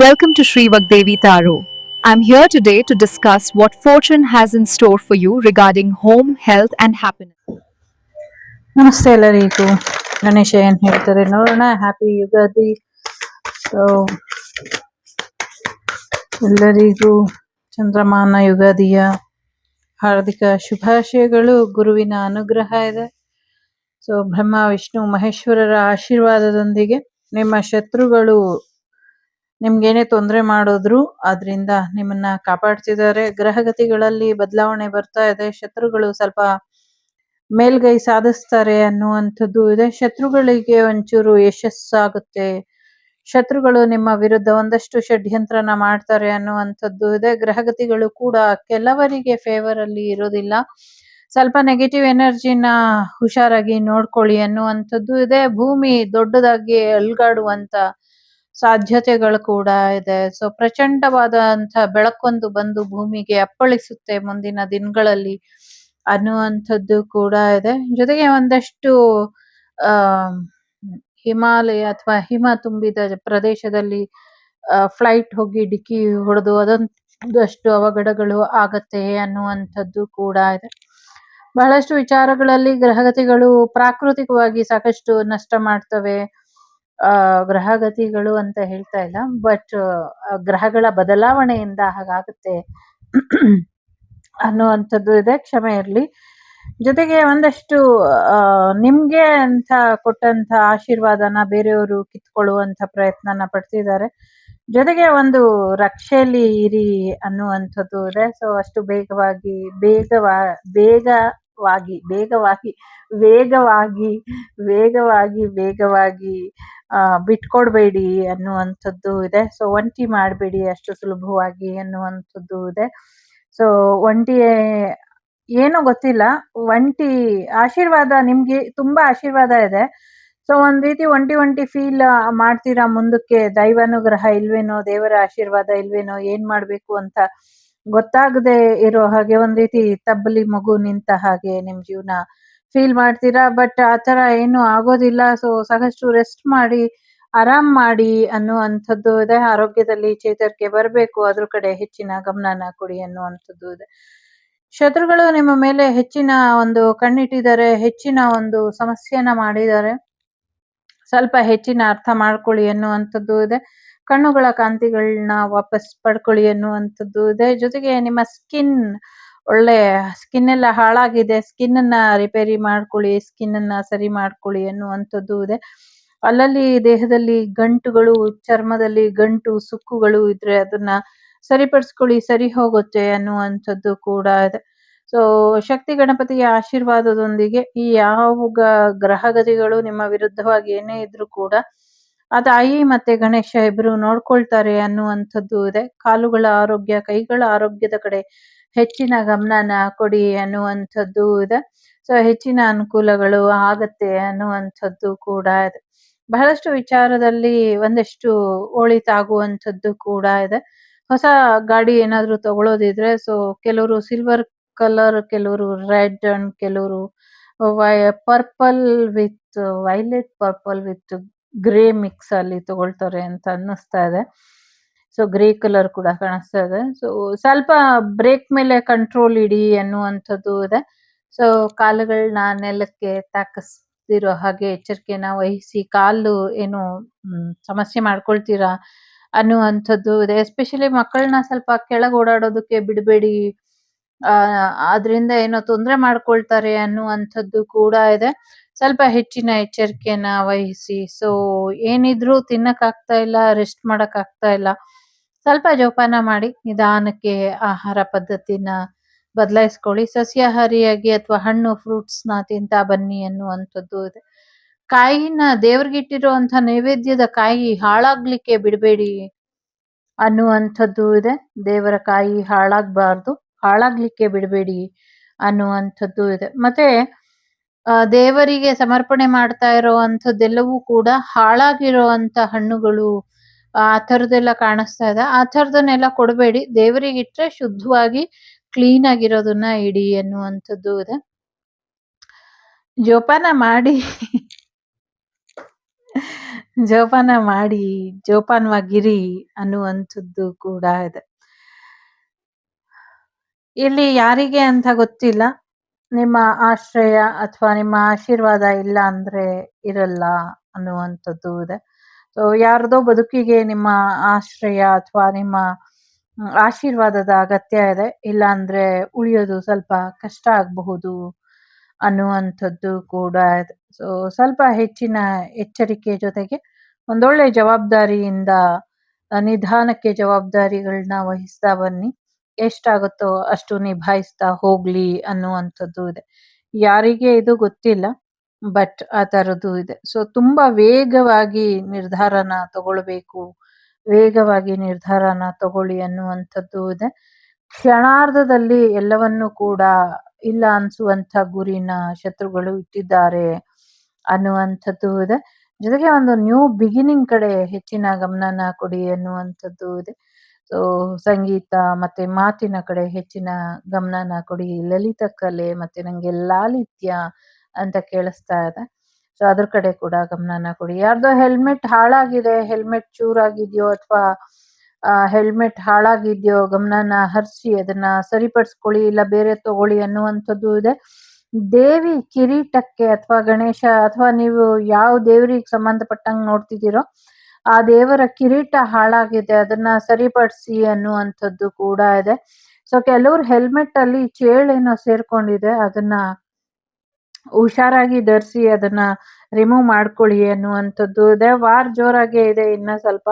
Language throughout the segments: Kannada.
Welcome to Sri Vagdevi Taro. I'm here today to discuss what fortune has in store for you regarding home, health, and happiness. ನಮಸ್ತೆ ಎಲ್ಲರಿಗೂ. ಗಣೇಶ ಏನ್ ಹೇಳ್ತಾರೆ ನೋಡೋಣ. ಹ್ಯಾಪಿ ಯುಗಾದಿ. ಸೊ ಎಲ್ಲರಿಗೂ ಚಂದ್ರಮಾನ ಯುಗಾದಿಯ ಹಾರ್ದಿಕ ಶುಭಾಶಯಗಳು. ಗುರುವಿನ ಅನುಗ್ರಹ ಇದೆ. ಸೊ ಬ್ರಹ್ಮ ವಿಷ್ಣು ಮಹೇಶ್ವರರ ಆಶೀರ್ವಾದದೊಂದಿಗೆ ನಿಮ್ಮ ಶತ್ರುಗಳು ನಿಮ್ಗೇನೇ ತೊಂದರೆ ಮಾಡಿದ್ರು ಅದರಿಂದ ನಿಮ್ಮನ್ನ ಕಾಪಾಡ್ತಿದ್ದಾರೆ. ಗ್ರಹಗತಿಗಳಲ್ಲಿ ಬದಲಾವಣೆ ಬರ್ತಾ ಇದೆ. ಶತ್ರುಗಳು ಸ್ವಲ್ಪ ಮೇಲ್ಗೈ ಸಾಧಿಸ್ತಾರೆ ಅನ್ನುವಂಥದ್ದು ಇದೆ. ಶತ್ರುಗಳಿಗೆ ಒಂಚೂರು ಯಶಸ್ಸಾಗುತ್ತೆ. ಶತ್ರುಗಳು ನಿಮ್ಮ ವಿರುದ್ಧ ಒಂದಷ್ಟು ಷಡ್ಯಂತ್ರನ ಮಾಡ್ತಾರೆ ಅನ್ನುವಂಥದ್ದು ಇದೆ. ಗ್ರಹಗತಿಗಳು ಕೂಡ ಕೆಲವರಿಗೆ ಫೇವರ್ ಅಲ್ಲಿ ಇರೋದಿಲ್ಲ. ಸ್ವಲ್ಪ ನೆಗೆಟಿವ್ ಎನರ್ಜಿನ ಹುಷಾರಾಗಿ ನೋಡ್ಕೊಳ್ಳಿ ಅನ್ನುವಂಥದ್ದು ಇದೆ. ಭೂಮಿ ದೊಡ್ಡದಾಗಿ ಅಲ್ಗಾಡುವಂತ ಸಾಧ್ಯತೆಗಳು ಕೂಡ ಇದೆ. ಸೊ ಪ್ರಚಂಡವಾದಂತ ಬೆಳಕೊಂದು ಬಂದು ಭೂಮಿಗೆ ಅಪ್ಪಳಿಸುತ್ತೆ ಮುಂದಿನ ದಿನಗಳಲ್ಲಿ ಅನ್ನುವಂಥದ್ದು ಕೂಡ ಇದೆ. ಜೊತೆಗೆ ಒಂದಷ್ಟು ಆ ಹಿಮಾಲಯ ಅಥವಾ ಹಿಮ ತುಂಬಿದ ಪ್ರದೇಶದಲ್ಲಿ ಫ್ಲೈಟ್ ಹೋಗಿ ಡಿಕ್ಕಿ ಹೊಡೆದು ಅದೊಂದಷ್ಟು ಅವಘಡಗಳು ಆಗತ್ತೆ ಅನ್ನುವಂಥದ್ದು ಕೂಡ ಇದೆ. ಬಹಳಷ್ಟು ವಿಚಾರಗಳಲ್ಲಿ ಗ್ರಹಗತಿಗಳು ಪ್ರಾಕೃತಿಕವಾಗಿ ಸಾಕಷ್ಟು ನಷ್ಟ ಮಾಡ್ತವೆ. ಗ್ರಹಗತಿಗಳು ಅಂತ ಹೇಳ್ತಾ ಇಲ್ಲ, ಬಟ್ ಗ್ರಹಗಳ ಬದಲಾವಣೆಯಿಂದ ಹಾಗಾಗುತ್ತೆ ಅನ್ನುವಂಥದ್ದು ಇದೆ. ಕ್ಷಮೆ ಇರಲಿ. ಜೊತೆಗೆ ಒಂದಷ್ಟು ನಿಮ್ಗೆ ಅಂತ ಕೊಟ್ಟಂತ ಆಶೀರ್ವಾದನ ಬೇರೆಯವರು ಕಿತ್ಕೊಳ್ಳುವಂತ ಪ್ರಯತ್ನನ ಪಡ್ತಿದ್ದಾರೆ. ಜೊತೆಗೆ ಒಂದು ರಕ್ಷೆಯಲ್ಲಿ ಇರಿ ಅನ್ನುವಂಥದ್ದು ಇದೆ. ಸೊ ಅಷ್ಟು ವೇಗವಾಗಿ ಬಿಟ್ಕೊಡ್ಬೇಡಿ ಅನ್ನುವಂಥದ್ದು ಇದೆ. ಸೊ ಒಂಟಿ ಮಾಡಬೇಡಿ ಅಷ್ಟು ಸುಲಭವಾಗಿ ಅನ್ನುವಂಥದ್ದು ಇದೆ. ಸೊ ಒಂಟಿ ಏನೋ ಗೊತ್ತಿಲ್ಲ, ಒಂಟಿ ಆಶೀರ್ವಾದ ನಿಮ್ಗೆ ತುಂಬಾ ಆಶೀರ್ವಾದ ಇದೆ. ಸೊ ಒಂದ್ ರೀತಿ ಒಂಟಿ ಫೀಲ್ ಮಾಡ್ತೀರಾ. ಮುಂದಕ್ಕೆ ದೈವಾನುಗ್ರಹ ಇಲ್ವೇನೋ, ದೇವರ ಆಶೀರ್ವಾದ ಇಲ್ವೇನೋ, ಏನ್ ಮಾಡ್ಬೇಕು ಅಂತ ಗೊತ್ತಾಗದೆ ಇರೋ ಹಾಗೆ ಒಂದ್ ರೀತಿ ತಬ್ಬಲಿ ಮಗು ನಿಂತ ಹಾಗೆ ನಿಮ್ ಜೀವನ ಫೀಲ್ ಮಾಡ್ತೀರಾ. ಬಟ್ ಆತರ ಏನು ಆಗೋದಿಲ್ಲ. ಸೊ ಸಾಕಷ್ಟು ರೆಸ್ಟ್ ಮಾಡಿ, ಆರಾಮ್ ಮಾಡಿ ಅನ್ನುವಂಥದ್ದು ಇದೆ. ಆರೋಗ್ಯದಲ್ಲಿ ಚೇತರಿಕೆ ಬರಬೇಕು, ಅದ್ರ ಕಡೆ ಹೆಚ್ಚಿನ ಗಮನನ ಕೊಡಿ ಅನ್ನುವಂಥದ್ದು ಇದೆ. ಶತ್ರುಗಳು ನಿಮ್ಮ ಮೇಲೆ ಹೆಚ್ಚಿನ ಒಂದು ಕಣ್ಣಿಟ್ಟಿದ್ದಾರೆ, ಹೆಚ್ಚಿನ ಒಂದು ಸಮಸ್ಯೆನ ಮಾಡಿದ್ದಾರೆ. ಸ್ವಲ್ಪ ಹೆಚ್ಚಿನ ಅರ್ಥ ಮಾಡ್ಕೊಳ್ಳಿ ಅನ್ನುವಂಥದ್ದು ಇದೆ. ಕಣ್ಣುಗಳ ಕಾಂತಿಗಳನ್ನ ವಾಪಸ್ ಪಡ್ಕೊಳ್ಳಿ ಅನ್ನುವಂಥದ್ದು ಇದೆ. ಜೊತೆಗೆ ನಿಮ್ಮ ಒಳ್ಳೆ ಸ್ಕಿನ್ ಎಲ್ಲ ಹಾಳಾಗಿದೆ, ಸ್ಕಿನ್ ಅನ್ನ ರಿಪೇರಿ ಮಾಡ್ಕೊಳ್ಳಿ, ಸ್ಕಿನ್ ಅನ್ನ ಸರಿ ಮಾಡ್ಕೊಳ್ಳಿ ಅನ್ನುವಂಥದ್ದು ಇದೆ. ಅಲ್ಲಲ್ಲಿ ದೇಹದಲ್ಲಿ ಗಂಟುಗಳು, ಚರ್ಮದಲ್ಲಿ ಗಂಟು ಸುಕ್ಕುಗಳು ಇದ್ರೆ ಅದನ್ನ ಸರಿಪಡಿಸ್ಕೊಳ್ಳಿ, ಸರಿ ಹೋಗುತ್ತೆ ಅನ್ನುವಂಥದ್ದು ಕೂಡ ಇದೆ. ಸೊ ಶಕ್ತಿ ಗಣಪತಿಯ ಆಶೀರ್ವಾದದೊಂದಿಗೆ ಈ ಯಾವ ಗ್ರಹಗತಿಗಳು ನಿಮ್ಮ ವಿರುದ್ಧವಾಗಿ ಏನೇ ಇದ್ರೂ ಕೂಡ ಆ ತಾಯಿ ಮತ್ತೆ ಗಣೇಶ ಇಬ್ರು ನೋಡ್ಕೊಳ್ತಾರೆ ಅನ್ನುವಂಥದ್ದು ಇದೆ. ಕಾಲುಗಳ ಆರೋಗ್ಯ, ಕೈಗಳ ಆರೋಗ್ಯದ ಕಡೆ ಹೆಚ್ಚಿನ ಗಮನನ ಕೊಡಿ ಅನ್ನುವಂಥದ್ದು ಇದೆ. ಸೊ ಹೆಚ್ಚಿನ ಅನುಕೂಲಗಳು ಆಗತ್ತೆ ಅನ್ನುವಂಥದ್ದು ಕೂಡ ಇದೆ. ಬಹಳಷ್ಟು ವಿಚಾರದಲ್ಲಿ ಒಂದಷ್ಟು ಒಳಿತಾಗುವಂಥದ್ದು ಕೂಡ ಇದೆ. ಹೊಸ ಗಾಡಿ ಏನಾದ್ರು ತಗೊಳ್ಳೋದಿದ್ರೆ, ಸೊ ಕೆಲವರು ಸಿಲ್ವರ್ ಕಲರ್, ಕೆಲವರು ರೆಡ್ ಅಂಡ್ ಕೆಲವರು purple with violet, purple with grey mix ಅಲ್ಲಿ ತಗೊಳ್ತಾರೆ ಅಂತ ಅನ್ನಿಸ್ತಾ ಇದೆ. ಸೊ ಗ್ರೇ ಕಲರ್ ಕೂಡ ಕಾಣಿಸ್ತಾ ಇದೆ. ಸೊ ಸ್ವಲ್ಪ ಬ್ರೇಕ್ ಮೇಲೆ ಕಂಟ್ರೋಲ್ ಇಡಿ ಅನ್ನುವಂಥದ್ದು ಇದೆ. ಸೊ ಕಾಲುಗಳನ್ನ ನೆಲಕ್ಕೆ ತಾಕಿಸ್ತಿರೋ ಹಾಗೆ ಎಚ್ಚರಿಕೆನ ವಹಿಸಿ, ಕಾಲು ಏನು ಸಮಸ್ಯೆ ಮಾಡ್ಕೊಳ್ತೀರಾ ಅನ್ನುವಂಥದ್ದು ಇದೆ. ಎಸ್ಪೆಷಲಿ ಮಕ್ಕಳನ್ನ ಸ್ವಲ್ಪ ಕೆಳಗೆ ಓಡಾಡೋದಕ್ಕೆ ಬಿಡಬೇಡಿ. ಅದರಿಂದ ಏನೋ ತೊಂದರೆ ಮಾಡ್ಕೊಳ್ತಾರೆ ಅನ್ನುವಂಥದ್ದು ಕೂಡ ಇದೆ. ಸ್ವಲ್ಪ ಹೆಚ್ಚಿನ ಎಚ್ಚರಿಕೆನ ವಹಿಸಿ. ಸೊ ಏನಿದ್ರು ತಿನ್ನಕ್ ಆಗ್ತಾ ಇಲ್ಲ, ರೆಸ್ಟ್ ಮಾಡಕ್ ಆಗ್ತಾ ಇಲ್ಲ, ಸ್ವಲ್ಪ ಜೋಪಾನ ಮಾಡಿ ನಿಧಾನಕ್ಕೆ ಆಹಾರ ಪದ್ಧತಿನ ಬದಲಾಯಿಸ್ಕೊಳ್ಳಿ. ಸಸ್ಯಾಹಾರಿಯಾಗಿ ಅಥವಾ ಹಣ್ಣು ಫ್ರೂಟ್ಸ್ನ ತಿಂತಾ ಬನ್ನಿ ಅನ್ನುವಂಥದ್ದು ಇದೆ. ಕಾಯಿನ ದೇವ್ರಿಗಿಟ್ಟಿರುವಂತ ನೈವೇದ್ಯದ ಕಾಯಿ ಹಾಳಾಗ್ಲಿಕ್ಕೆ ಬಿಡಬೇಡಿ ಅನ್ನುವಂಥದ್ದು ಇದೆ. ದೇವರ ಕಾಯಿ ಹಾಳಾಗ್ಲಿಕ್ಕೆ ಬಿಡಬೇಡಿ ಅನ್ನುವಂಥದ್ದು ಇದೆ. ಮತ್ತೆ ದೇವರಿಗೆ ಸಮರ್ಪಣೆ ಮಾಡ್ತಾ ಇರೋವಂಥದ್ದೆಲ್ಲವೂ ಕೂಡ ಹಾಳಾಗಿರೋವಂಥ ಹಣ್ಣುಗಳು, ಆ ಥರದ್ದೆಲ್ಲ ಕಾಣಿಸ್ತಾ ಇದೆ. ಆ ಥರದನ್ನೆಲ್ಲ ಕೊಡಬೇಡಿ. ದೇವರಿಗೆ ಇಟ್ರೆ ಶುದ್ಧವಾಗಿ ಕ್ಲೀನ್ ಆಗಿರೋದನ್ನ ಇಡಿ ಅನ್ನುವಂಥದ್ದು ಇದೆ. ಜೋಪಾನ ಮಾಡಿ ಜೋಪಾನ ಮಾಡಿ, ಜೋಪಾನವಾಗಿರಿ ಅನ್ನುವಂಥದ್ದು ಕೂಡ ಇದೆ. ಇಲ್ಲಿ ಯಾರಿಗೆ ಅಂತ ಗೊತ್ತಿಲ್ಲ. ನಿಮ್ಮ ಆಶ್ರಯ ಅಥವಾ ನಿಮ್ಮ ಆಶೀರ್ವಾದ ಇಲ್ಲ ಅಂದ್ರೆ ಇರಲ್ಲ ಅನ್ನುವಂಥದ್ದು ಇದೆ. ಸೊ ಯಾರ್ದೋ ಬದುಕಿಗೆ ನಿಮ್ಮ ಆಶ್ರಯ ಅಥವಾ ನಿಮ್ಮ ಆಶೀರ್ವಾದದ ಅಗತ್ಯ ಇದೆ. ಇಲ್ಲ ಅಂದ್ರೆ ಉಳಿಯೋದು ಸ್ವಲ್ಪ ಕಷ್ಟ ಆಗಬಹುದು ಅನ್ನುವಂಥದ್ದು ಕೂಡ ಇದೆ. ಸೊ ಸ್ವಲ್ಪ ಹೆಚ್ಚಿನ ಎಚ್ಚರಿಕೆ ಜೊತೆಗೆ ಒಂದೊಳ್ಳೆ ಜವಾಬ್ದಾರಿಯಿಂದ ನಿಧಾನಕ್ಕೆ ಜವಾಬ್ದಾರಿಗಳನ್ನ ವಹಿಸ್ತಾ ಬನ್ನಿ. ಎಷ್ಟಾಗುತ್ತೋ ಅಷ್ಟು ನಿಭಾಯಿಸ್ತಾ ಹೋಗ್ಲಿ ಅನ್ನುವಂಥದ್ದು ಇದೆ. ಯಾರಿಗೆ ಇದು ಗೊತ್ತಿಲ್ಲ. ಬಟ್ ಆ ಥರದ್ದು ಇದೆ. ಸೊ ತುಂಬಾ ವೇಗವಾಗಿ ನಿರ್ಧಾರನ ತಗೊಳ್ಬೇಕು. ವೇಗವಾಗಿ ನಿರ್ಧಾರನ ತಗೊಳ್ಳಿ ಅನ್ನುವಂಥದ್ದು ಇದೆ. ಕ್ಷಣಾರ್ಧದಲ್ಲಿ ಎಲ್ಲವನ್ನೂ ಕೂಡ ಇಲ್ಲ ಅನ್ಸುವಂಥ ಗುರಿನ ಶತ್ರುಗಳು ಇಟ್ಟಿದ್ದಾರೆ ಅನ್ನುವಂಥದ್ದು ಇದೆ. ಜೊತೆಗೆ ಒಂದು ನ್ಯೂ ಬಿಗಿನಿಂಗ್ ಕಡೆ ಹೆಚ್ಚಿನ ಗಮನನ ಕೊಡಿ ಅನ್ನುವಂಥದ್ದು ಇದೆ. ಸೊ ಸಂಗೀತ ಮತ್ತೆ ಮಾತಿನ ಕಡೆ ಹೆಚ್ಚಿನ ಗಮನನ ಕೊಡಿ. ಲಲಿತ ಕಲೆ ಮತ್ತೆ ನಂಗೆ ಲಾಲಿತ್ಯ ಅಂತ ಕೇಳಿಸ್ತಾ ಇದೆ. ಸೊ ಅದ್ರ ಕಡೆ ಕೂಡ ಗಮನನ ಕೊಡಿ. ಯಾರ್ದೋ ಹೆಲ್ಮೆಟ್ ಹಾಳಾಗಿದೆ, ಹೆಲ್ಮೆಟ್ ಚೂರಾಗಿದ್ಯೋ ಅಥವಾ ಹೆಲ್ಮೆಟ್ ಹಾಳಾಗಿದ್ಯೋ ಗಮನನ ಹರಿಸಿ ಅದನ್ನ ಸರಿಪಡಿಸ್ಕೊಳ್ಳಿ, ಇಲ್ಲ ಬೇರೆ ತಗೊಳ್ಳಿ ಅನ್ನುವಂಥದ್ದು ಇದೆ. ದೇವಿ ಕಿರೀಟಕ್ಕೆ ಅಥವಾ ಗಣೇಶ ಅಥವಾ ನೀವು ಯಾವ ದೇವರಿಗೆ ಸಂಬಂಧಪಟ್ಟಂಗೆ ನೋಡ್ತಿದ್ದೀರೋ ಆ ದೇವರ ಕಿರೀಟ ಹಾಳಾಗಿದೆ, ಅದನ್ನ ಸರಿಪಡಿಸಿ ಅನ್ನುವಂಥದ್ದು ಕೂಡ ಇದೆ. ಸೊ ಕೆಲವ್ರು ಹೆಲ್ಮೆಟ್ ಅಲ್ಲಿ ಚೇಳೇನೋ ಸೇರ್ಕೊಂಡಿದೆ, ಅದನ್ನ ಹುಷಾರಾಗಿ ಧರಿಸಿ ಅದನ್ನ ರಿಮೂವ್ ಮಾಡ್ಕೊಳ್ಳಿ ಅನ್ನುವಂಥದ್ದು ಇದೆ. ವಾರ್ ಜೋರಾಗೆ ಇದೆ ಇನ್ನ ಸ್ವಲ್ಪ.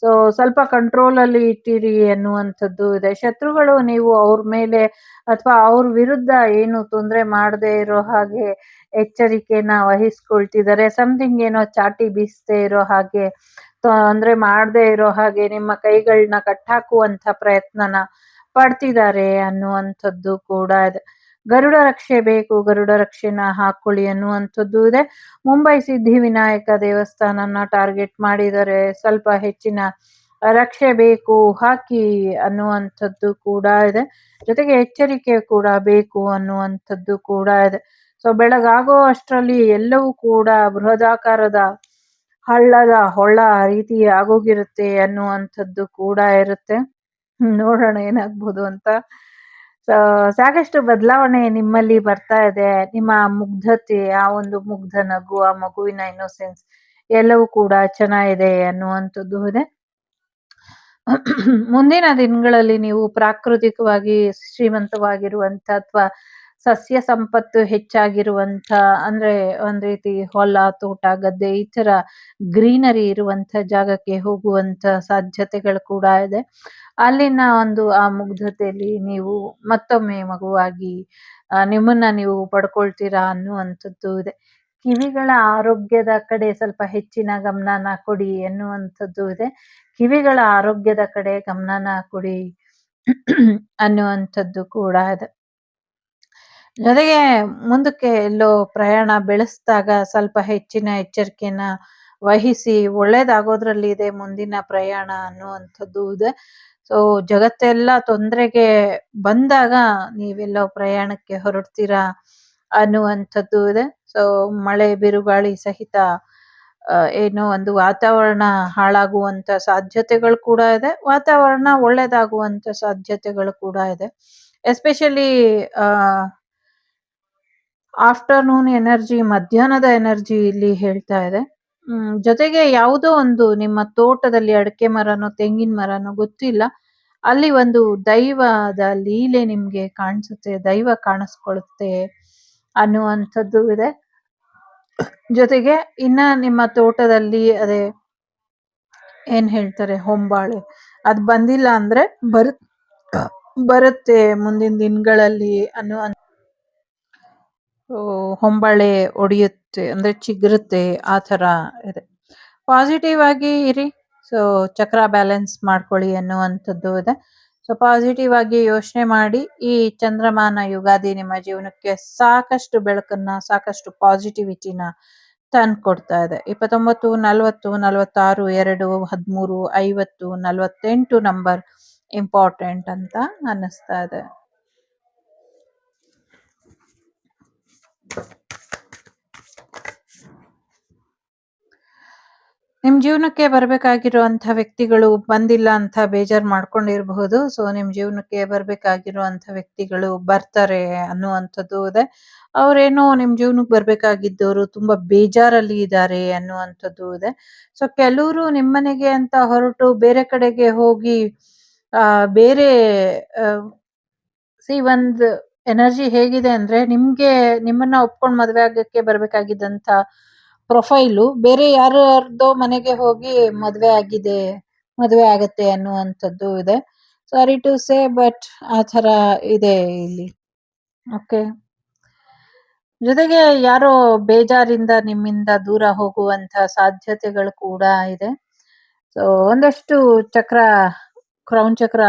ಸೊ ಸ್ವಲ್ಪ ಕಂಟ್ರೋಲ್ ಅಲ್ಲಿ ಇಟ್ಟಿರಿ ಅನ್ನುವಂಥದ್ದು ಇದೆ. ಶತ್ರುಗಳು ನೀವು ಅವ್ರ ಮೇಲೆ ಅಥವಾ ಅವ್ರ ವಿರುದ್ಧ ಏನು ತೊಂದರೆ ಮಾಡದೇ ಇರೋ ಹಾಗೆ ಎಚ್ಚರಿಕೆನ ವಹಿಸ್ಕೊಳ್ತಿದ್ದಾರೆ. ಸಮಥಿಂಗ್ ಏನೋ ಚಾಟಿ ಬೀಸದೆ ಇರೋ ಹಾಗೆ, ತೊಂದ್ರೆ ಮಾಡದೇ ಇರೋ ಹಾಗೆ ನಿಮ್ಮ ಕೈಗಳನ್ನ ಕಟ್ಟಾಕುವಂತ ಪ್ರಯತ್ನನ ಪಡ್ತಿದ್ದಾರೆ ಅನ್ನುವಂಥದ್ದು ಕೂಡ ಇದೆ. ಗರುಡ ರಕ್ಷೆ ಬೇಕು, ಗರುಡ ರಕ್ಷೆನ ಹಾಕೊಳ್ಳಿ ಅನ್ನುವಂಥದ್ದು ಇದೆ. ಮುಂಬೈ ಸಿದ್ಧಿವಿನಾಯಕ ದೇವಸ್ಥಾನನ ಟಾರ್ಗೆಟ್ ಮಾಡಿದರೆ ಸ್ವಲ್ಪ ಹೆಚ್ಚಿನ ರಕ್ಷೆ ಬೇಕು, ಹಾಕಿ ಅನ್ನುವಂಥದ್ದು ಕೂಡ ಇದೆ. ಜೊತೆಗೆ ಎಚ್ಚರಿಕೆ ಕೂಡ ಬೇಕು ಅನ್ನುವಂಥದ್ದು ಕೂಡ ಇದೆ. ಸೊ ಬೆಳಗಾಗೋ ಅಷ್ಟರಲ್ಲಿ ಎಲ್ಲವೂ ಕೂಡ ಬೃಹದಾಕಾರದ ಹಳ್ಳದ ಹೊಳ್ಳ ರೀತಿ ಆಗೋಗಿರುತ್ತೆ ಅನ್ನುವಂಥದ್ದು ಕೂಡ ಇರುತ್ತೆ. ನೋಡೋಣ ಏನಾಗ್ಬೋದು ಅಂತ. ಸಾಕಷ್ಟು ಬದಲಾವಣೆ ನಿಮ್ಮಲ್ಲಿ ಬರ್ತಾ ಇದೆ. ನಿಮ್ಮ ಮುಗ್ಧತೆ, ಆ ಒಂದು ಮುಗ್ಧ ನಗು, ಆ ಮಗುವಿನ ಇನ್ನೋಸೆನ್ಸ್ ಎಲ್ಲವೂ ಕೂಡ ಚೆನ್ನಾಗಿದೆ ಅನ್ನುವಂಥದ್ದು ಇದೆ. ಮುಂದಿನ ದಿನಗಳಲ್ಲಿ ನೀವು ಪ್ರಾಕೃತಿಕವಾಗಿ ಶ್ರೀಮಂತವಾಗಿರುವಂತ ಅಥವಾ ಸಸ್ಯ ಸಂಪತ್ತು ಹೆಚ್ಚಾಗಿರುವಂತ, ಅಂದ್ರೆ ಒಂದ್ ರೀತಿ ಹೊಲ, ತೋಟ, ಗದ್ದೆ ಈ ತರ ಗ್ರೀನರಿ ಇರುವಂತ ಜಾಗಕ್ಕೆ ಹೋಗುವಂತ ಸಾಧ್ಯತೆಗಳು ಕೂಡ ಇದೆ. ಅಲ್ಲಿನ ಒಂದು ಆ ಮುಗ್ಧತೆಯಲ್ಲಿ ನೀವು ಮತ್ತೊಮ್ಮೆ ಮಗುವಾಗಿ ನಿಮ್ಮನ್ನ ನೀವು ಪಡ್ಕೊಳ್ತೀರಾ ಅನ್ನುವಂಥದ್ದು ಇದೆ. ಕಿವಿಗಳ ಆರೋಗ್ಯದ ಕಡೆ ಸ್ವಲ್ಪ ಹೆಚ್ಚಿನ ಗಮನನ ಕೊಡಿ ಎನ್ನುವಂಥದ್ದು ಇದೆ. ಕಿವಿಗಳ ಆರೋಗ್ಯದ ಕಡೆ ಗಮನನ ಕೊಡಿ ಅನ್ನುವಂಥದ್ದು ಕೂಡ ಇದೆ. ಜೊತೆಗೆ ಮುಂದಕ್ಕೆ ಎಲ್ಲೋ ಪ್ರಯಾಣ ಬೆಳೆಸಿದಾಗ ಸ್ವಲ್ಪ ಹೆಚ್ಚಿನ ಎಚ್ಚರಿಕೆನ ವಹಿಸಿ, ಒಳ್ಳೇದಾಗೋದ್ರಲ್ಲಿ ಇದೆ ಮುಂದಿನ ಪ್ರಯಾಣ ಅನ್ನುವಂಥದ್ದು ಇದೆ. ಸೊ ಜಗತ್ತೆಲ್ಲ ತೊಂದರೆಗೆ ಬಂದಾಗ ನೀವೆಲ್ಲೋ ಪ್ರಯಾಣಕ್ಕೆ ಹೊರಡ್ತೀರಾ ಅನ್ನುವಂಥದ್ದು ಇದೆ. ಸೊ ಮಳೆ ಬಿರುಗಾಳಿ ಸಹಿತ ಏನೋ ಒಂದು ವಾತಾವರಣ ಹಾಳಾಗುವಂತ ಸಾಧ್ಯತೆಗಳು ಕೂಡ ಇದೆ, ವಾತಾವರಣ ಒಳ್ಳೇದಾಗುವಂತ ಸಾಧ್ಯತೆಗಳು ಕೂಡ ಇದೆ. ಎಸ್ಪೆಷಲಿ ಆಫ್ಟರ್ನೂನ್ ಎನರ್ಜಿ, ಮಧ್ಯಾಹ್ನದ ಎನರ್ಜಿ ಇಲ್ಲಿ ಹೇಳ್ತಾ ಇದೆ. ಜೊತೆಗೆ ಯಾವುದೋ ಒಂದು ನಿಮ್ಮ ತೋಟದಲ್ಲಿ ಅಡಿಕೆ ಮರನೋ ತೆಂಗಿನ ಮರನೋ ಗೊತ್ತಿಲ್ಲ, ಅಲ್ಲಿ ಒಂದು ದೈವದ ಲೀಲೆ ನಿಮ್ಗೆ ಕಾಣಿಸುತ್ತೆ, ದೈವ ಕಾಣಿಸ್ಕೊಳ್ಳುತ್ತೆ ಅನ್ನುವಂಥದ್ದು ಇದೆ. ಜೊತೆಗೆ ಇನ್ನ ನಿಮ್ಮ ತೋಟದಲ್ಲಿ ಅದೇ ಏನ್ ಹೇಳ್ತಾರೆ ಹೊಂಬಾಳೆ, ಅದ್ ಬಂದಿಲ್ಲ ಅಂದ್ರೆ ಬರುತ್ತೆ ಮುಂದಿನ ದಿನಗಳಲ್ಲಿ ಅನ್ನುವಂಥ ಹೊಂಬಾಳೆ ಒಡೆಯುತ್ತೆ ಅಂದ್ರೆ ಚಿಗುರುತ್ತೆ, ಆ ಥರ ಇದೆ. ಪಾಸಿಟಿವ್ ಆಗಿ ಇರಿ. ಸೊ ಚಕ್ರ ಬ್ಯಾಲೆನ್ಸ್ ಮಾಡ್ಕೊಳ್ಳಿ ಅನ್ನುವಂಥದ್ದು ಇದೆ. ಸೊ ಪಾಸಿಟಿವ್ ಆಗಿ ಯೋಚನೆ ಮಾಡಿ. ಈ ಚಂದ್ರಮಾನ ಯುಗಾದಿ ನಿಮ್ಮ ಜೀವನಕ್ಕೆ ಸಾಕಷ್ಟು ಬೆಳಕನ್ನ, ಸಾಕಷ್ಟು ಪಾಸಿಟಿವಿಟಿನ ತಂದ್ಕೊಡ್ತಾ ಇದೆ. 29, 40, 46, 2, 13, 50, 48 ನಂಬರ್ ಇಂಪಾರ್ಟೆಂಟ್ ಅಂತ ಅನ್ನಿಸ್ತಾ ಇದೆ. ನಿಮ್ ಜೀವನಕ್ಕೆ ಬರ್ಬೇಕಾಗಿರುವಂಥ ವ್ಯಕ್ತಿಗಳು ಬಂದಿಲ್ಲ ಅಂತ ಬೇಜಾರ್ ಮಾಡ್ಕೊಂಡಿರಬಹುದು. ಸೊ ನಿಮ್ ಜೀವನಕ್ಕೆ ಬರ್ಬೇಕಾಗಿರುವಂಥ ವ್ಯಕ್ತಿಗಳು ಬರ್ತಾರೆ ಅನ್ನುವಂಥದ್ದು ಇದೆ. ಅವ್ರೇನೋ ನಿಮ್ ಜೀವನಕ್ಕೆ ಬರ್ಬೇಕಾಗಿದ್ದವ್ರು ತುಂಬಾ ಬೇಜಾರಲ್ಲಿ ಇದ್ದಾರೆ ಅನ್ನುವಂಥದ್ದು ಇದೆ. ಸೊ ಕೆಲವ್ರು ನಿಮ್ಮನೆಗೆ ಅಂತ ಹೊರಟು ಬೇರೆ ಕಡೆಗೆ ಹೋಗಿ ಬೇರೆ ಒಂದ್ ಎನರ್ಜಿ ಹೇಗಿದೆ ಅಂದ್ರೆ ನಿಮ್ಮನ್ನ ಒಪ್ಕೊಂಡ್ ಮದ್ವೆ ಆಗಕ್ಕೆ ಬರ್ಬೇಕಾಗಿದ್ದಂತ ಪ್ರೊಫೈಲು ಬೇರೆ ಯಾರ್ದೋ ಮನೆಗೆ ಹೋಗಿ ಮದ್ವೆ ಆಗತ್ತೆ ಅನ್ನುವಂಥದ್ದು ಇದೆ. ಸಾರಿ ಟು ಸೇ ಬಟ್ ಆ ಥರ ಇದೆ ಇಲ್ಲಿ. ಓಕೆ. ಜೊತೆಗೆ ಯಾರೋ ಬೇಜಾರಿಂದ ನಿಮ್ಮಿಂದ ದೂರ ಹೋಗುವಂತ ಸಾಧ್ಯತೆಗಳು ಕೂಡ ಇದೆ. ಸೊ ಒಂದಷ್ಟು ಕ್ರೌನ್ ಚಕ್ರ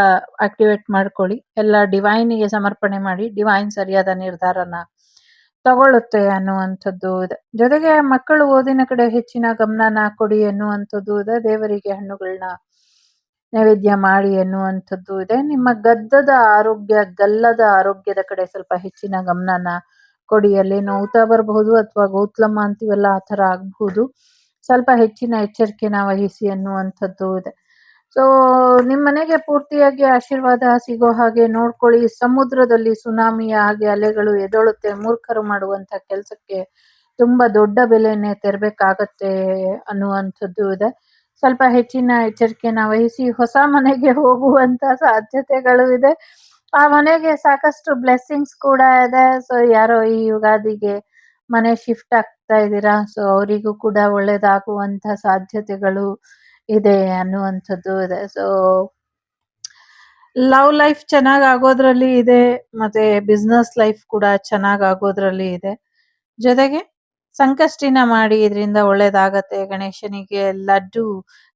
ಆಕ್ಟಿವೇಟ್ ಮಾಡ್ಕೊಳ್ಳಿ. ಎಲ್ಲ ಡಿವೈನ್‌ಗೆ ಸಮರ್ಪಣೆ ಮಾಡಿ. ಡಿವೈನ್ ಸರಿಯಾದ ನಿರ್ಧಾರನ ತಗೊಳುತ್ತೆ ಅನ್ನುವಂಥದ್ದು ಇದೆ. ಜೊತೆಗೆ ಮಕ್ಕಳು ಓದಿನ ಕಡೆ ಹೆಚ್ಚಿನ ಗಮನನ ಕೊಡಿ ಅನ್ನುವಂಥದ್ದು ಇದೆ. ದೇವರಿಗೆ ಹಣ್ಣುಗಳನ್ನ ನೈವೇದ್ಯ ಮಾಡಿ ಎನ್ನುವಂಥದ್ದು ಇದೆ. ನಿಮ್ಮ ಗಲ್ಲದ ಆರೋಗ್ಯದ ಕಡೆ ಸ್ವಲ್ಪ ಹೆಚ್ಚಿನ ಗಮನನ ಕೊಡಿ. ಅಲ್ಲೇನೋ ಊತ ಬರಬಹುದು ಅಥವಾ ಗೌತ್ಲಮ್ಮ ಅಂತೀವಲ್ಲ ಆ ಥರ ಆಗಬಹುದು. ಸ್ವಲ್ಪ ಹೆಚ್ಚಿನ ಎಚ್ಚರಿಕೆನ ವಹಿಸಿ ಅನ್ನುವಂಥದ್ದು ಇದೆ. ಸೊ ನಿಮ್ಮನೆಗೆ ಪೂರ್ತಿಯಾಗಿ ಆಶೀರ್ವಾದ ಸಿಗೋ ಹಾಗೆ ನೋಡ್ಕೊಳ್ಳಿ. ಸಮುದ್ರದಲ್ಲಿ ಸುನಾಮಿಯ ಹಾಗೆ ಅಲೆಗಳು ಎದ್ದೇಳುತ್ತೆ. ಮೂರ್ಖರು ಮಾಡುವಂತ ಕೆಲ್ಸಕ್ಕೆ ತುಂಬಾ ದೊಡ್ಡ ಬೆಲೆನೆ ತೆರಬೇಕಾಗತ್ತೆ ಅನ್ನುವಂಥದ್ದು ಇದೆ. ಸ್ವಲ್ಪ ಹೆಚ್ಚಿನ ಎಚ್ಚರಿಕೆನ ವಹಿಸಿ. ಹೊಸ ಮನೆಗೆ ಹೋಗುವಂತ ಸಾಧ್ಯತೆಗಳು ಇದೆ. ಆ ಮನೆಗೆ ಸಾಕಷ್ಟು ಬ್ಲೆಸ್ಸಿಂಗ್ಸ್ ಕೂಡ ಇದೆ. ಸೊ ಯಾರೋ ಈ ಯುಗಾದಿಗೆ ಮನೆ ಶಿಫ್ಟ್ ಆಗ್ತಾ ಇದ್ದೀರಾ. ಸೊ ಅವರಿಗೂ ಕೂಡ ಒಳ್ಳೇದಾಗುವಂತ ಸಾಧ್ಯತೆಗಳು ಇದೆ ಅನ್ನುವಂಥದ್ದು ಇದೆ. ಸೊ ಲವ್ ಲೈಫ್ ಚೆನ್ನಾಗ್ ಆಗೋದ್ರಲ್ಲಿ ಇದೆ. ಮತ್ತೆ ಬಿಸ್ನೆಸ್ ಲೈಫ್ ಕೂಡ ಚೆನ್ನಾಗ್ ಆಗೋದ್ರಲ್ಲಿ ಇದೆ. ಜೊತೆಗೆ ಸಂಕಷ್ಟಿನ ಮಾಡಿ ಇದರಿಂದ ಒಳ್ಳೇದಾಗತ್ತೆ.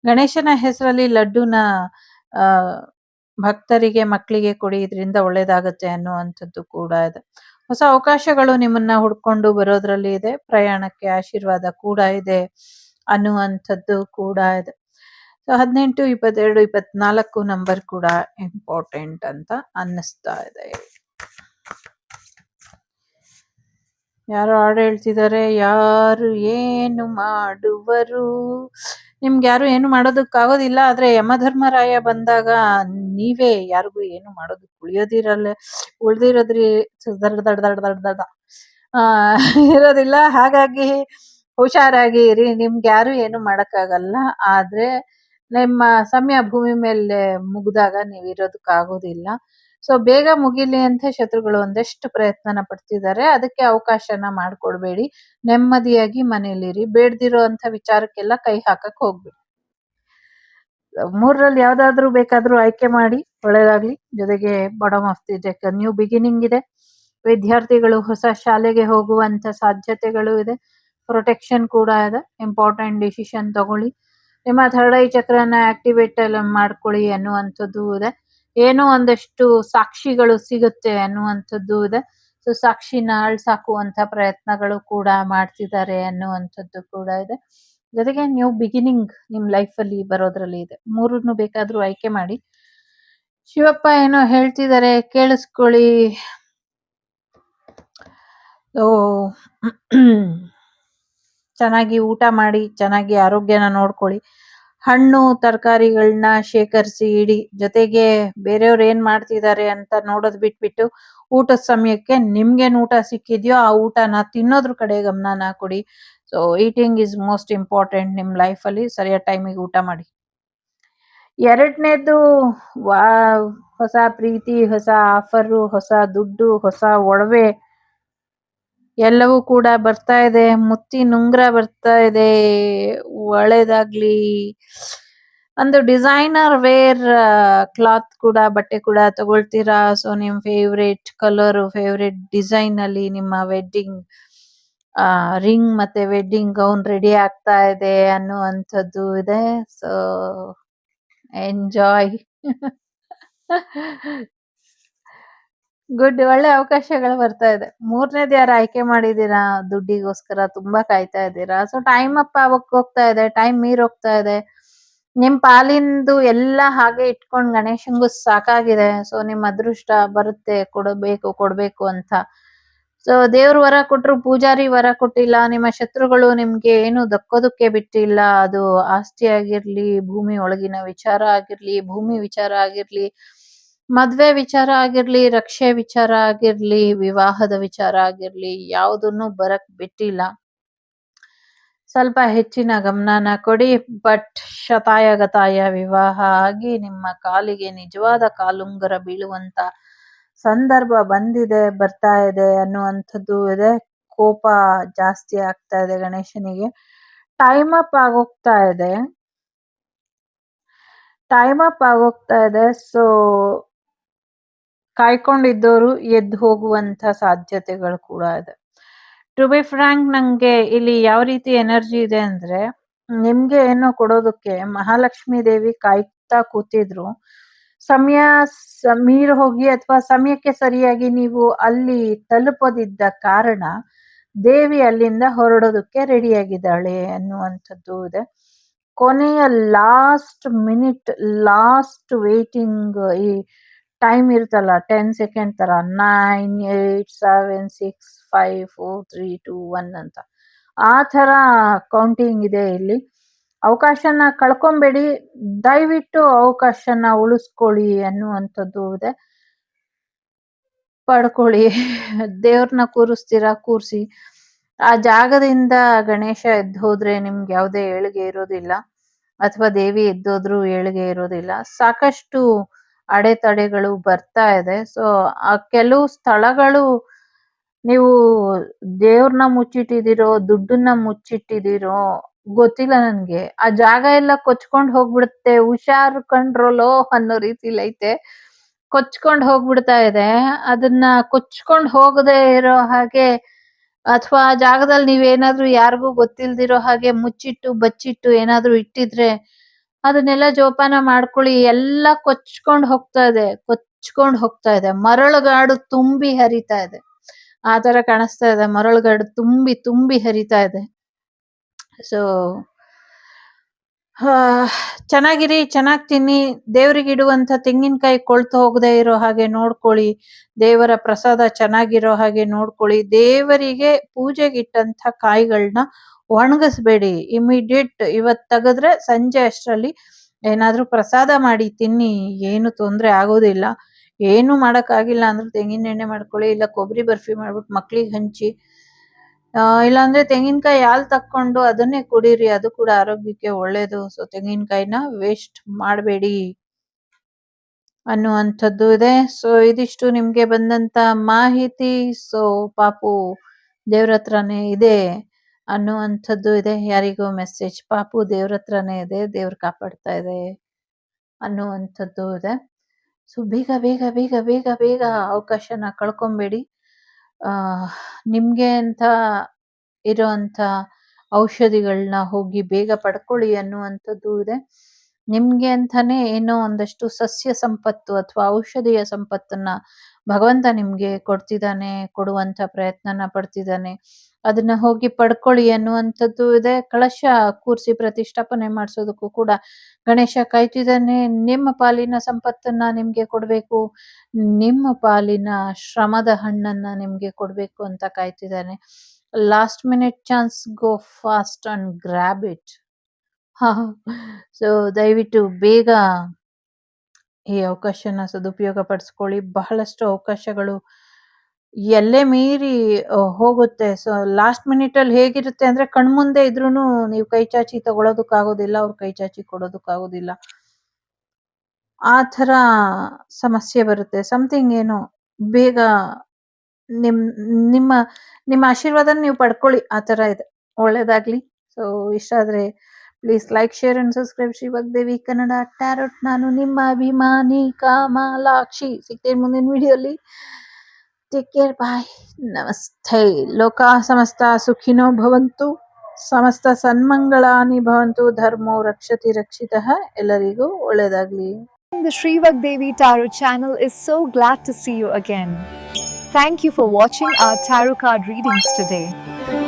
ಗಣೇಶನ ಹೆಸರಲ್ಲಿ ಲಡ್ಡುನ ಆ ಭಕ್ತರಿಗೆ ಮಕ್ಕಳಿಗೆ ಕೊಡಿ. ಇದರಿಂದ ಒಳ್ಳೇದಾಗತ್ತೆ ಅನ್ನುವಂಥದ್ದು ಕೂಡ ಇದೆ. ಹೊಸ ಅವಕಾಶಗಳು ನಿಮ್ಮನ್ನ ಹುಡ್ಕೊಂಡು ಬರೋದ್ರಲ್ಲಿ ಇದೆ. ಪ್ರಯಾಣಕ್ಕೆ ಆಶೀರ್ವಾದ ಕೂಡ ಇದೆ ಅನ್ನುವಂಥದ್ದು ಕೂಡ ಇದೆ. ಸೊ 18, 22, 24 ನಂಬರ್ ಕೂಡ ಇಂಪಾರ್ಟೆಂಟ್ ಅಂತ ಅನ್ನಿಸ್ತಾ ಇದೆ. ಯಾರೋ ಹಾಡು ಹೇಳ್ತಿದ್ದಾರೆ. ಯಾರು ಏನು ಮಾಡುವರು, ನಿಮ್ಗೆ ಯಾರು ಏನು ಮಾಡೋದಕ್ಕಾಗೋದಿಲ್ಲ. ಆದ್ರೆ ಯಮಧರ್ಮರಾಯ ಬಂದಾಗ ನೀವೇ ಯಾರಿಗೂ ಏನು ಮಾಡೋದಕ್ಕೆ ಉಳ್ದಿರೋದ್ರಿ ಇರೋದಿಲ್ಲ. ಹಾಗಾಗಿ ಹುಷಾರಾಗಿ ಇರಿ. ನಿಮ್ಗೆ ಯಾರು ಏನು ಮಾಡಕ್ಕಾಗಲ್ಲ. ಆದ್ರೆ ನಿಮ್ಮ ಸಮಯ ಭೂಮಿ ಮೇಲೆ ಮುಗ್ದಾಗ ನೀವ್ ಇರೋದಕ್ಕಾಗೋದಿಲ್ಲ. ಸೊ ಬೇಗ ಮುಗಿಲಿ ಅಂತ ಶತ್ರುಗಳು ಒಂದಷ್ಟು ಪ್ರಯತ್ನನ ಪಡ್ತಿದ್ದಾರೆ. ಅದಕ್ಕೆ ಅವಕಾಶನ ಮಾಡ್ಕೊಡ್ಬೇಡಿ. ನೆಮ್ಮದಿಯಾಗಿ ಮನೇಲಿರಿ. ಬೇಡ್ದಿರೋ ಅಂತ ವಿಚಾರಕ್ಕೆಲ್ಲ ಕೈ ಹಾಕಕ್ ಹೋಗ್ಬೇಡಿ. 3ರಲ್ಲಿ ಯಾವ್ದಾದ್ರು ಬೇಕಾದ್ರೂ ಆಯ್ಕೆ ಮಾಡಿ. ಒಳ್ಳೇದಾಗ್ಲಿ. ಜೊತೆಗೆ bottom of the deck new beginning ಇದೆ. ವಿದ್ಯಾರ್ಥಿಗಳು ಹೊಸ ಶಾಲೆಗೆ ಹೋಗುವಂತ ಸಾಧ್ಯತೆಗಳು ಇದೆ. ಪ್ರೊಟೆಕ್ಷನ್ ಕೂಡ ಇದೆ. ಇಂಪಾರ್ಟೆಂಟ್ ಡಿಸಿಷನ್ ತಗೊಳ್ಳಿ. ನಿಮ್ಮ ಥರ್ಡ್ ಐ ಚಕ್ರನ ಆಕ್ಟಿವೇಟ್ ಮಾಡ್ಕೊಳ್ಳಿ ಅನ್ನುವಂಥದ್ದು ಇದೆ. ಏನೋ ಒಂದಷ್ಟು ಸಾಕ್ಷಿಗಳು ಸಿಗುತ್ತೆ ಅನ್ನುವಂಥದ್ದು ಇದೆ. ಸೊ ಸಾಕ್ಷಿನ ಅಳ್ಸಾಕುವಂತ ಪ್ರಯತ್ನಗಳು ಕೂಡ ಮಾಡ್ತಿದ್ದಾರೆ ಅನ್ನುವಂಥದ್ದು ಕೂಡ ಇದೆ. ಜೊತೆಗೆ ನ್ಯೂ ಬಿಗಿನಿಂಗ್ ನಿಮ್ ಲೈಫ್ ಅಲ್ಲಿ ಬರೋದ್ರಲ್ಲಿ ಇದೆ. 3ನ್ನು ಬೇಕಾದ್ರೂ ಆಯ್ಕೆ ಮಾಡಿ. ಶಿವಪ್ಪ ಏನೋ ಹೇಳ್ತಿದ್ದಾರೆ, ಕೇಳಿಸ್ಕೊಳ್ಳಿ. ಓ ಚೆನ್ನಾಗಿ ಊಟ ಮಾಡಿ, ಚೆನ್ನಾಗಿ ಆರೋಗ್ಯನ ನೋಡ್ಕೊಳ್ಳಿ. ಹಣ್ಣು ತರಕಾರಿಗಳನ್ನ ಶೇಖರಿಸಿ ಇಡಿ. ಜೊತೆಗೆ ಬೇರೆಯವ್ರು ಏನ್ ಮಾಡ್ತಿದ್ದಾರೆ ಅಂತ ನೋಡೋದ್ ಬಿಟ್ಬಿಟ್ಟು ಊಟದ ಸಮಯಕ್ಕೆ ನಿಮ್ಗೇನ್ ಊಟ ಸಿಕ್ಕಿದ್ಯೋ ಆ ಊಟನ ತಿನ್ನೋದ್ರ ಕಡೆ ಗಮನನ ಕೊಡಿ. So eating is most important ನಿಮ್ ಲೈಫ್ ಅಲ್ಲಿ. ಸರಿಯಾದ ಟೈಮಿಗೆ ಊಟ ಮಾಡಿ. 2ನೇದು ಹೊಸ ಪ್ರೀತಿ, ಹೊಸ ಆಫರು, ಹೊಸ ದುಡ್ಡು, ಹೊಸ ಒಡವೆ ಎಲ್ಲವೂ ಕೂಡ ಬರ್ತಾ ಇದೆ. ಮುತ್ತಿನ ಉಂಗುರ ಬರ್ತಾ ಇದೆ. ಒಳ್ಳೇದಾಗ್ಲಿ. ಒಂದು ಡಿಸೈನರ್ ವೇರ್ ಕ್ಲಾತ್ ಕೂಡ ಬಟ್ಟೆ ಕೂಡ ತಗೊಳ್ತೀರಾ. ಸೊ ನಿಮ್ ಫೇವ್ರೇಟ್ ಕಲರ್, ಫೇವ್ರೇಟ್ ಡಿಸೈನ್ ಅಲ್ಲಿ ನಿಮ್ಮ ವೆಡ್ಡಿಂಗ್ ರಿಂಗ್ ಮತ್ತೆ ವೆಡ್ಡಿಂಗ್ ಗೌನ್ ರೆಡಿ ಆಗ್ತಾ ಇದೆ ಅನ್ನುವಂಥದ್ದು ಇದೆ. So enjoy. ಗುಡ್. ಒಳ್ಳೆ ಅವಕಾಶಗಳು ಬರ್ತಾ ಇದೆ. 3ನೇದು ಯಾರು ಆಯ್ಕೆ ಮಾಡಿದೀರಾ, ದುಡ್ಡಿಗೋಸ್ಕರ ತುಂಬಾ ಕಾಯ್ತಾ ಇದ್ದೀರಾ. ಸೊ ಟೈಮ್ ಅಪ್ ಆಗಕ್ ಹೋಗ್ತಾ ಇದೆ. ಟೈಮ್ ಮೀರ್ ಹೋಗ್ತಾ ಇದೆ. ನಿಮ್ ಪಾಲಿಂದು ಎಲ್ಲ ಹಾಗೆ ಇಟ್ಕೊಂಡ್ ಗಣೇಶಂಗೂ ಸಾಕಾಗಿದೆ. ಸೊ ನಿಮ್ ಅದೃಷ್ಟ ಬರುತ್ತೆ ಕೊಡ್ಬೇಕು ಅಂತ. ಸೊ ದೇವ್ರು ವರ ಕೊಟ್ರು, ಪೂಜಾರಿ ವರ ಕೊಟ್ಟಿಲ್ಲ, ನಿಮ್ಮ ಶತ್ರುಗಳು ನಿಮ್ಗೆ ಏನು ದಕ್ಕೋದಕ್ಕೆ ಬಿಟ್ಟಿಲ್ಲ. ಅದು ಆಸ್ತಿ ಆಗಿರ್ಲಿ, ಭೂಮಿ ಒಳಗಿನ ವಿಚಾರ ಆಗಿರ್ಲಿ, ಭೂಮಿ ವಿಚಾರ ಆಗಿರ್ಲಿ, ಮದ್ವೆ ವಿಚಾರ ಆಗಿರ್ಲಿ, ರಕ್ಷೆ ವಿಚಾರ ಆಗಿರ್ಲಿ, ವಿವಾಹದ ವಿಚಾರ ಆಗಿರ್ಲಿ, ಯಾವುದನ್ನು ಬರಕ್ ಬಿಟ್ಟಿಲ್ಲ. ಸ್ವಲ್ಪ ಹೆಚ್ಚಿನ ಗಮನನ ಕೊಡಿ. ಬಟ್ ಶತಾಯ ಗತಾಯ ವಿವಾಹ ಆಗಿ ನಿಮ್ಮ ಕಾಲಿಗೆ ನಿಜವಾದ ಕಾಲುಂಗರ ಬೀಳುವಂತ ಸಂದರ್ಭ ಬಂದಿದೆ, ಬರ್ತಾ ಇದೆ ಅನ್ನುವಂಥದ್ದು ಇದೆ. ಕೋಪ ಜಾಸ್ತಿ ಆಗ್ತಾ ಇದೆ ಗಣೇಶನಿಗೆ. ಟೈಮ್ ಅಪ್ ಆಗೋಗ್ತಾ ಇದೆ. ಸೊ ಕಾಯ್ಕೊಂಡಿದ್ದವರು ಎದ್ದು ಹೋಗುವಂತ ಸಾಧ್ಯತೆಗಳು ಕೂಡ ಇದೆ. ಟು ಬಿ ಫ್ರಾಂಕ್, ನಂಗೆ ಇಲ್ಲಿ ಯಾವ ರೀತಿ ಎನರ್ಜಿ ಇದೆ ಅಂದ್ರೆ, ನಿಮ್ಗೆ ಏನೋ ಕೊಡೋದಕ್ಕೆ ಮಹಾಲಕ್ಷ್ಮೀ ದೇವಿ ಕಾಯ್ತಾ ಕೂತಿದ್ರು. ಸಮಯ ಮೀರಿ ಹೋಗಿ ಅಥವಾ ಸಮಯಕ್ಕೆ ಸರಿಯಾಗಿ ನೀವು ಅಲ್ಲಿ ತಲುಪದಿದ್ದ ಕಾರಣ ದೇವಿ ಅಲ್ಲಿಂದ ಹೊರಡೋದಕ್ಕೆ ರೆಡಿಯಾಗಿದ್ದಾಳೆ ಅನ್ನುವಂಥದ್ದು ಇದೆ. ಕೊನೆಯ ಲಾಸ್ಟ್ ಮಿನಿಟ್, ಲಾಸ್ಟ್ ವೇಟಿಂಗ್ ಈ ಟೈಮ್ ಇರುತ್ತಲ್ಲ, 10 ಸೆಕೆಂಡ್ ತರ, 9, 8, 7, 6, 5, 4, 3, 2, 1 ಅಂತ ಆ ತರ ಕೌಂಟಿಂಗ್ ಇದೆ ಇಲ್ಲಿ. ಅವಕಾಶನ ಕಳ್ಕೊಂಬೇಡಿ, ದಯವಿಟ್ಟು ಅವಕಾಶನ ಉಳಿಸ್ಕೊಳ್ಳಿ ಅನ್ನುವಂಥದ್ದು ಇದೆ. ಪಡ್ಕೊಳ್ಳಿ. ದೇವ್ರನ್ನ ಕೂರಿಸ್ತೀರಾ, ಕೂರಿಸಿ. ಆ ಜಾಗದಿಂದ ಗಣೇಶ ಎದ್ದು ಹೋದ್ರೆ ನಿಮ್ಗೆ ಯಾವುದೇ ಏಳಿಗೆ ಇರೋದಿಲ್ಲ, ಅಥವಾ ದೇವಿ ಎದ್ದೋದ್ರೂ ಏಳಿಗೆ ಇರೋದಿಲ್ಲ. ಸಾಕಷ್ಟು ಅಡೆತಡೆಗಳು ಬರ್ತಾ ಇದೆ. ಸೊ ಆ ಕೆಲವು ಸ್ಥಳಗಳು ನೀವು ದೇವ್ರನ್ನ ಮುಚ್ಚಿಟ್ಟಿದಿರೋ, ದುಡ್ಡನ್ನ ಮುಚ್ಚಿಟ್ಟಿದಿರೋ ಗೊತ್ತಿಲ್ಲ ನನ್ಗೆ. ಆ ಜಾಗ ಎಲ್ಲ ಕೊಚ್ಕೊಂಡ್ ಹೋಗ್ಬಿಡುತ್ತೆ, ಹುಷಾರು ಕಂಡ್ರೋಲೋ ಅನ್ನೋ ರೀತಿಲಿ ಐತೆ. ಕೊಚ್ಕೊಂಡ್ ಹೋಗ್ಬಿಡ್ತಾ ಇದೆ. ಅದನ್ನ ಕೊಚ್ಕೊಂಡ್ ಹೋಗದೆ ಇರೋ ಹಾಗೆ, ಅಥವಾ ಆ ಜಾಗದಲ್ಲಿ ನೀವೇನಾದ್ರೂ ಯಾರಿಗೂ ಗೊತ್ತಿಲ್ದಿರೋ ಹಾಗೆ ಮುಚ್ಚಿಟ್ಟು ಬಚ್ಚಿಟ್ಟು ಏನಾದ್ರೂ ಇಟ್ಟಿದ್ರೆ ಅದನ್ನೆಲ್ಲ ಜೋಪಾನ ಮಾಡ್ಕೊಳ್ಳಿ. ಎಲ್ಲ ಕೊಚ್ಕೊಂಡ್ ಹೋಗ್ತಾ ಇದೆ. ಮರಳುಗಾಡು ತುಂಬಿ ಹರಿತಾ ಇದೆ. ಆ ತರ ಕಾಣಿಸ್ತಾ ಇದೆ. ಮರಳುಗಾಡು ತುಂಬಿ ತುಂಬಿ ಹರಿತಾ ಇದೆ. ಸೊ ಚೆನ್ನಾಗಿರಿ, ಚೆನ್ನಾಗ್ ತಿನ್ನಿ. ದೇವ್ರಿಗೆ ಇಡುವಂತ ತೆಂಗಿನಕಾಯಿ ಕೊಳ್ತು ಹೋಗದೆ ಇರೋ ಹಾಗೆ ನೋಡ್ಕೊಳ್ಳಿ. ದೇವರ ಪ್ರಸಾದ ಚೆನ್ನಾಗಿರೋ ಹಾಗೆ ನೋಡ್ಕೊಳ್ಳಿ. ದೇವರಿಗೆ ಪೂಜೆಗೆ ಇಟ್ಟಂತ ಕಾಯಿಗಳನ್ನ ಒಣಗಿಸ್ಬೇಡಿ. ಇಮಿಡಿಯೇಟ್ ಇವತ್ ತೆಗೆದ್ರೆ ಸಂಜೆ ಅಷ್ಟರಲ್ಲಿ ಏನಾದ್ರೂ ಪ್ರಸಾದ ಮಾಡಿ ತಿನ್ನಿ, ಏನು ತೊಂದ್ರೆ ಆಗೋದಿಲ್ಲ. ಏನು ಮಾಡಕ್ಕಾಗಿಲ್ಲ ಅಂದ್ರೆ ತೆಂಗಿನ ಎಣ್ಣೆ ಮಾಡ್ಕೊಳ್ಳಿ, ಇಲ್ಲ ಕೊಬ್ಬರಿ ಬರ್ಫಿ ಮಾಡ್ಬಿಟ್ಟು ಮಕ್ಳಿಗೆ ಹಂಚಿ, ಇಲ್ಲಾಂದ್ರೆ ತೆಂಗಿನಕಾಯಿ ಹಾಲ್ ತಕ್ಕೊಂಡು ಅದನ್ನೇ ಕುಡೀರಿ, ಅದು ಕೂಡ ಆರೋಗ್ಯಕ್ಕೆ ಒಳ್ಳೇದು. ಸೊ ತೆಂಗಿನಕಾಯಿನ ವೇಸ್ಟ್ ಮಾಡಬೇಡಿ ಅನ್ನುವಂಥದ್ದು ಇದೆ. ಸೊ ಇದಿಷ್ಟು ನಿಮ್ಗೆ ಬಂದಂತ ಮಾಹಿತಿ. ಸೊ ಪಾಪು ದೇವ್ರ ಹತ್ರನೇ ಇದೆ ಅನ್ನುವಂಥದ್ದು ಇದೆ. ಯಾರಿಗೋ ಮೆಸೇಜ್, ಪಾಪು ದೇವ್ರ ಹತ್ರನೇ ಇದೆ, ದೇವ್ರು ಕಾಪಾಡ್ತಾ ಇದೆ ಅನ್ನುವಂಥದ್ದು ಇದೆ. ಸೊ ಬೇಗ ಬೇಗ ಬೇಗ ಬೇಗ ಬೇಗ ಅವಕಾಶನ ಕಳ್ಕೊಂಬೇಡಿ. ನಿಮ್ಗೆ ಅಂತ ಇರೋಂಥ ಔಷಧಿಗಳನ್ನ ಹೋಗಿ ಬೇಗ ಪಡ್ಕೊಳ್ಳಿ ಅನ್ನುವಂಥದ್ದು ಇದೆ. ನಿಮ್ಗೆ ಅಂತಾನೆ ಏನೋ ಒಂದಷ್ಟು ಸಸ್ಯ ಸಂಪತ್ತು ಅಥವಾ ಔಷಧಿಯ ಸಂಪತ್ತನ್ನ ಭಗವಂತ ನಿಮ್ಗೆ ಕೊಡ್ತಿದ್ದಾನೆ, ಕೊಡುವಂತ ಪ್ರಯತ್ನನ ಪಡ್ತಿದ್ದಾನೆ. ಅದನ್ನ ಹೋಗಿ ಪಡ್ಕೊಳ್ಳಿ ಅನ್ನುವಂಥದ್ದು ಇದೆ. ಕಳಶ ಕೂರಿಸಿ ಪ್ರತಿಷ್ಠಾಪನೆ ಮಾಡಿಸೋದಕ್ಕೂ ಕೂಡ ಗಣೇಶ ಕಾಯ್ತಿದ್ದಾನೆ. ನಿಮ್ಮ ಪಾಲಿನ ಸಂಪತ್ತನ್ನ ನಿಮ್ಗೆ ಕೊಡ್ಬೇಕು, ನಿಮ್ಮ ಪಾಲಿನ ಶ್ರಮದ ಹಣ್ಣನ್ನ ನಿಮ್ಗೆ ಕೊಡ್ಬೇಕು ಅಂತ ಕಾಯ್ತಿದ್ದಾನೆ. Last minute chance, go fast and grab it. So ದಯವಿಟ್ಟು ಬೇಗ ಈ ಅವಕಾಶನ ಸದುಪಯೋಗ ಪಡಿಸ್ಕೊಳ್ಳಿ. ಬಹಳಷ್ಟು ಅವಕಾಶಗಳು ಎಲ್ಲೇ ಮೀರಿ ಹೋಗುತ್ತೆ. ಸೊ ಲಾಸ್ಟ್ ಮಿನಿಟ್ ಅಲ್ಲಿ ಹೇಗಿರುತ್ತೆ ಅಂದ್ರೆ, ಕಣ್ಮುಂದೆ ಇದ್ರೂನು ನೀವು ಕೈ ಚಾಚಿ ತಗೊಳೋದಕ್ಕಾಗೋದಿಲ್ಲ, ಅವ್ರು ಕೈ ಚಾಚಿ ಕೊಡೋದಕ್ಕಾಗೋದಿಲ್ಲ. ಆ ತರ ಸಮಸ್ಯೆ ಬರುತ್ತೆ. ಸಮಥಿಂಗ್ ಏನೋ ಬೇಗ ನಿಮ್ ನಿಮ್ಮ ನಿಮ್ಮ ಆಶೀರ್ವಾದನ ನೀವು ಪಡ್ಕೊಳ್ಳಿ. ಆ ತರ ಇದೆ. ಒಳ್ಳೇದಾಗ್ಲಿ. ಸೊ ಇಷ್ಟ ಆದ್ರೆ please like, share and subscribe. Shri Vagdevi Kannada tarot. ನಾನು ನಿಮ್ಮ ಅಭಿಮಾನಿ ಕಾಮಾಲಾಕ್ಷಿ. ಸಿಗ್ತೇನೆ ಮುಂದಿನ ವಿಡಿಯೋಲಿ. ಟೇಕ್ ಕೇರ್, ಬಾಯ್, ನಮಸ್ತೆ. ಲೋಕ ಸಮಸ್ತ ಸುಖಿನೋ ಭವಂತು, ಸಮಸ್ತ ಸನ್ಮಂಗಳಾನಿ ಭವಂತು, ಧರ್ಮೋ ರಕ್ಷತಿ ರಕ್ಷಿತಃ. ಎಲ್ಲರಿಗೂ ಒಳ್ಳೇದಾಗ್ಲಿ. The Sri Vagdevi Tarot channel is so glad to see you again. Thank you for watching our tarot card readings today.